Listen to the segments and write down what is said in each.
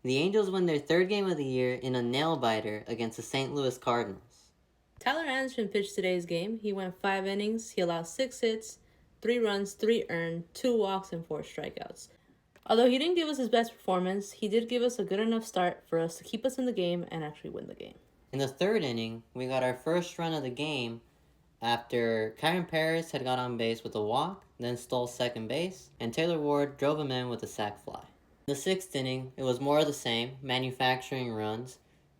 The Angels win their third game of the year in a nail-biter against the St. Louis Cardinals. Tyler Anderson pitched today's game. He went 5 innings. He allowed 6 hits, 3 runs, 3 earned, 2 walks, and 4 strikeouts. Although he didn't give us his best performance, he did give us a good enough start for us to keep us in the game and actually win the game. In the third inning, we got our first run of the game after Kyron Paris had got on base with a walk, then stole second base, and Taylor Ward drove him in with a sac fly. In the sixth inning, it was more of the same, manufacturing runs.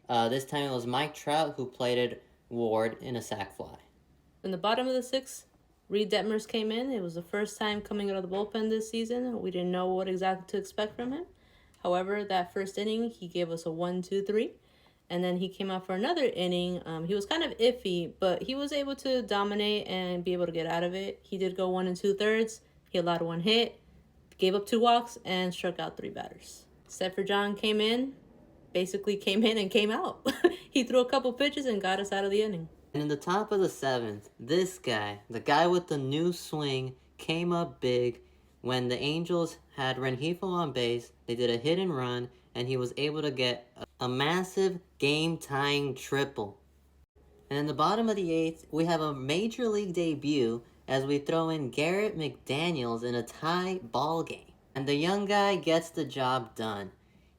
This time it was Mike Trout who plated Ward in a sac fly. In the bottom of the sixth, Reed Detmers came in. It was the first time coming out of the bullpen this season. We didn't know what exactly to expect from him. However, that first inning, he gave us a 1-2-3. And then he came out for another inning. He was kind of iffy, but he was able to dominate and be able to get out of it. He did go 1 2/3. He allowed 1 hit, gave up 2 walks, and struck out 3 batters. Stepford John came in and came out. He threw a couple pitches and got us out of the inning. And in the top of the seventh, this guy, the guy with the new swing, came up big when the Angels had Rengifo on base. They did a hit and run, and he was able to get a massive game-tying triple. And in the bottom of the eighth, we have a major league debut as we throw in Garrett McDaniels in a tie ball game. And the young guy gets the job done.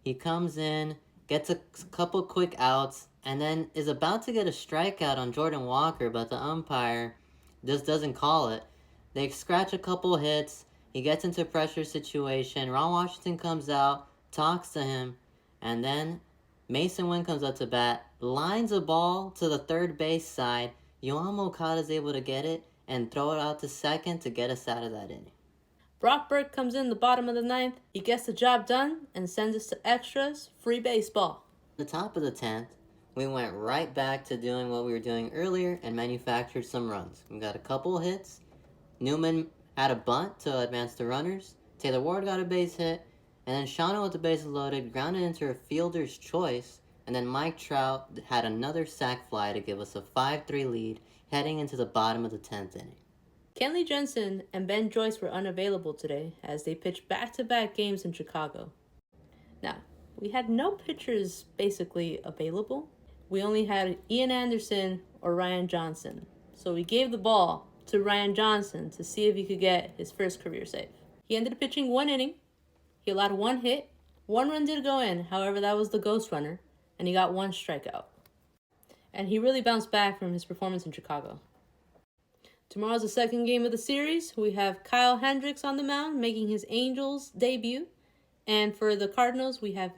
He comes in, gets a couple quick outs, and then is about to get a strikeout on Jordan Walker, but the umpire just doesn't call it. They scratch a couple hits. He gets into a pressure situation. Ron Washington comes out, talks to him, and then Mason Wynn comes up to bat, lines a ball to the third base side. Yoan Moncada is able to get it and throw it out to second to get us out of that inning. Brock Burke comes in the bottom of the ninth. He gets the job done and sends us to extras, free baseball. At the top of the 10th, we went right back to doing what we were doing earlier and manufactured some runs. We got a couple hits. Newman had a bunt to advance the runners. Taylor Ward got a base hit. And then Shawano with the bases loaded, grounded into a fielder's choice. And then Mike Trout had another sac fly to give us a 5-3 lead heading into the bottom of the 10th inning. Kenley Jensen and Ben Joyce were unavailable today as they pitched back-to-back games in Chicago. Now, we had no pitchers basically available. We only had Ian Anderson or Ryan Johnson. So we gave the ball to Ryan Johnson to see if he could get his first career save. He ended up pitching 1 inning. He allowed 1 hit. 1 run did go in. However, that was the ghost runner. And he got 1 strikeout. And he really bounced back from his performance in Chicago. Tomorrow's the second game of the series. We have Kyle Hendricks on the mound making his Angels debut. And for the Cardinals, we have